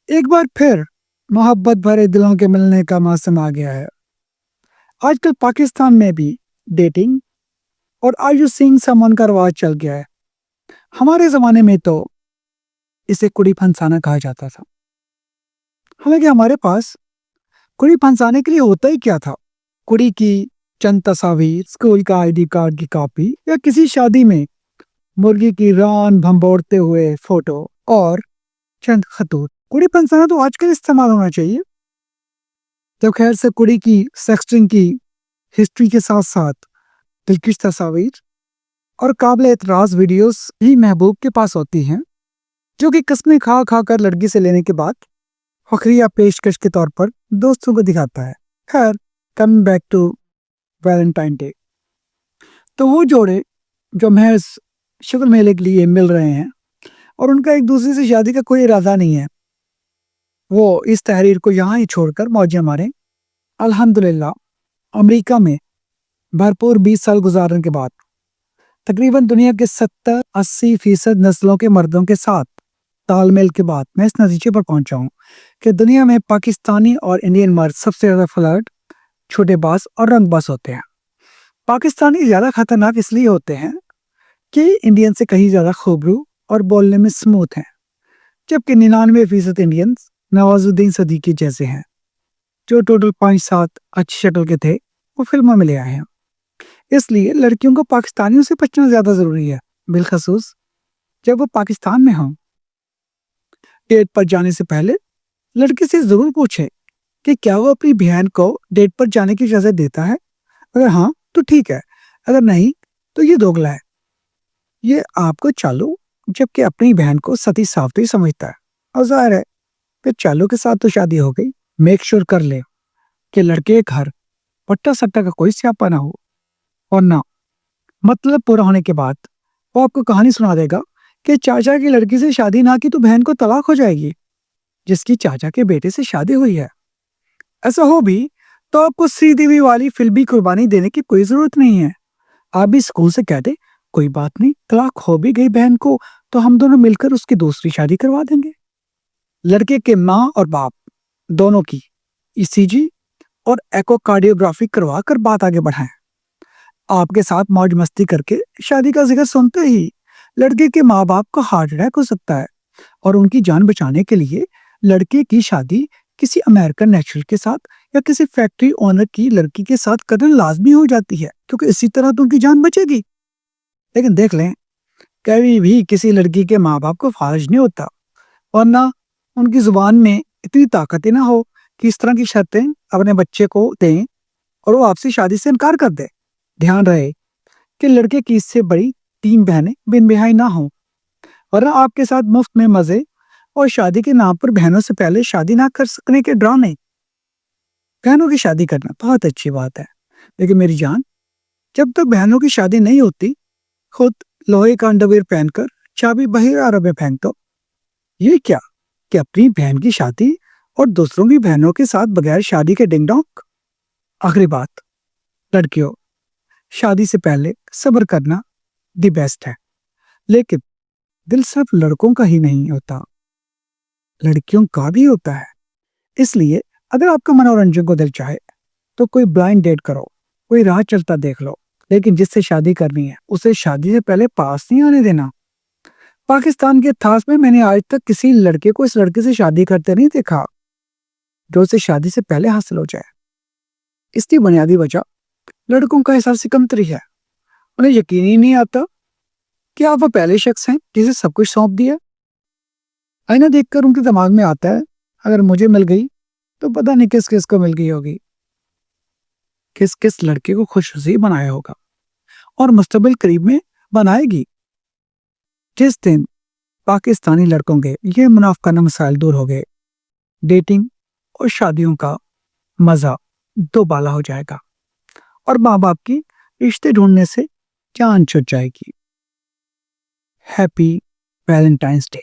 ایک بار پھر محبت بھرے دلوں کے ملنے کا موسم آ گیا ہے۔ آج کل پاکستان میں بھی ڈیٹنگ اور are you seeing someone کا رواج چل گیا ہے۔ ہمارے زمانے میں تو اسے کڑی پھنسانا کہا جاتا تھا، حالانکہ ہمارے پاس کڑی پھنسانے کے لیے ہوتا ہی کیا تھا؟ کڑی کی چند تصاویر، اسکول کا آئی ڈی کارڈ کی کاپی یا کسی شادی میں مرغی کی ران بھمبوڑتے ہوئے فوٹو اور چند خطوط۔ کڑی پھنسانا تو آج کل استعمال ہونا چاہیے۔ تو خیر سے کڑی کی سیکسٹنگ کی ہسٹری کے ساتھ ساتھ دلکش تصاویر اور قابل اعتراض ویڈیوز ہی محبوب کے پاس ہوتی ہیں، جو کہ قسمیں کھا کھا کر لڑکی سے لینے کے بعد فخریہ پیشکش کے طور پر دوستوں کو دکھاتا ہے۔ خیر، coming back to Valentine day, تو وہ جوڑے جو محض شکل میلے کے لیے مل رہے ہیں اور ان کا ایک دوسرے سے شادی کا کوئی ارادہ نہیں ہے، وہ اس تحریر کو یہاں ہی چھوڑ کر موجیں ماریں۔ الحمدللہ امریکہ میں بھرپور 20 سال گزارنے کے بعد تقریباً دنیا کے 70-80% نسلوں کے مردوں کے ساتھ تال میل کے بعد میں اس نتیجے پر پہنچا ہوں کہ دنیا میں پاکستانی اور انڈین مرد سب سے زیادہ فلرٹ، چھوٹے باز اور رنگ باز ہوتے ہیں۔ پاکستانی زیادہ خطرناک اس لیے ہوتے ہیں کہ انڈین سے کہیں زیادہ خوبرو اور بولنے میں سموتھ ہیں، جبکہ 99% انڈینز نوازالدین صدیقی جیسے ہیں، جو ٹوٹل 5-7 اچھی شکل کے تھے، وہ فلموں میں لے آئے ہیں۔ اس لیے لڑکیوں کو پاکستانیوں سے بچنا زیادہ ضروری ہے، بالخصوص جب وہ پاکستان میں ہوں۔ ڈیٹ پر جانے سے پہلے لڑکی سے ضرور پوچھے کہ کیا وہ اپنی بہن کو ڈیٹ پر جانے کی اجازت دیتا ہے۔ اگر ہاں تو ٹھیک ہے، اگر نہیں تو یہ دوگلا ہے۔ یہ آپ کو چالو جبکہ اپنی بہن کو ستی ساوتری سمجھتا ہے، اور ظاہر ہے کہ چالو کے ساتھ تو شادی ہو گئی۔ میک شور کر لے کہ لڑکے کے گھر پٹا سٹا کا کوئی سیاپا نہ ہو، اور نہ مطلب پورا ہونے کے بعد وہ آپ کو کہانی سنا دے گا کہ چاچا کی لڑکی سے شادی نہ کی تو بہن کو طلاق ہو جائے گی، جس کی چاچا کے بیٹے سے شادی ہوئی ہے۔ ایسا ہو بھی تو آپ کو سری دیوی والی فلمی قربانی دینے کی کوئی ضرورت نہیں ہے۔ آپ بھی سکول سے کہہ دیں کوئی بات نہیں، طلاق ہو بھی گئی بہن کو تو ہم دونوں مل کر اس کی دوسری شادی کروا دیں گے۔ لڑکے کے ماں اور باپ دونوں کی ECG اور ایکو کارڈیوگرافی کروا کر بات آگے بڑھائیں۔ آپ کے ساتھ موج مستی کر کے شادی کا ذکر سنتے ہی لڑکے کے ماں باپ کو ہارٹ اٹیک ہو سکتا ہے، اور ان کی جان بچانے کے لیے لڑکے کی شادی کسی امریکن نیشنل کے ساتھ یا کسی فیکٹری اونر کی لڑکی کے ساتھ کرنا لازمی ہو جاتی ہے، کیونکہ اسی طرح تو ان کی جان بچے گی۔ لیکن دیکھ لیں، کبھی بھی کسی لڑکی کے ماں باپ کو فارج نہیں ہوتا، ورنہ ان کی زبان میں اتنی طاقت ہی نہ ہو کہ اس طرح کی شرطیں اپنے بچے کو دیں اور وہ آپ سے شادی سے انکار کر دے۔ دھیان رہے کہ لڑکے کی اس سے بڑی 3 بہنیں بن بہائی نہ ہوں، ورنہ آپ کے ساتھ مفت میں مزے اور شادی کے نام پر بہنوں سے پہلے شادی نہ کر سکنے کے ڈرانے۔ بہنوں کی شادی کرنا بہت اچھی بات ہے، لیکن میری جان، جب تک بہنوں کی شادی نہیں ہوتی، خود لوہے کا انڈرویئر پہن کر چابی بحیرہ عرب میں پھینک دو۔ یہ کیا کہ اپنی بہن کی شادی اور دوسروں کی بہنوں کے ساتھ بغیر شادی کے ڈنگ ڈونگ۔ آخری بات، لڑکیوں، شادی سے پہلے صبر کرنا دی بیسٹ ہے، لیکن دل صرف لڑکوں کا ہی نہیں ہوتا، لڑکیوں کا بھی ہوتا ہے۔ اس لیے اگر آپ کا منورنجن کو دل چاہے تو کوئی بلائنڈ ڈیٹ کرو، کوئی راہ چلتا دیکھ لو، لیکن جس سے شادی کرنی ہے اسے شادی سے پہلے پاس نہیں آنے دینا۔ پاکستان کے اتہاس میں نے آج تک کسی لڑکے کو اس لڑکے سے شادی کرتے نہیں دیکھا جو اسے شادی سے پہلے حاصل ہو جائے۔ اس کی بنیادی وجہ لڑکوں کا احساس کمتری ہے۔ انہیں یقین ہی نہیں آتا کہ آپ وہ پہلے شخص ہیں جسے سب کچھ سونپ دیا۔ آئینہ دیکھ کر ان کے دماغ میں آتا ہے، اگر مجھے مل گئی تو پتہ نہیں کس کس کو مل گئی ہوگی، کس کس لڑکے کو خوش نصیب بنایا ہوگا، اور مستقبل قریب میں بنائے گی۔ جس دن پاکستانی لڑکوں کے یہ منافقانہ مسائل دور ہو گئے، ڈیٹنگ اور شادیوں کا مزہ دوبالا ہو جائے گا، اور ماں باپ کی رشتے ڈھونڈنے سے جان چھٹ جائے گی۔ Happy Valentines day.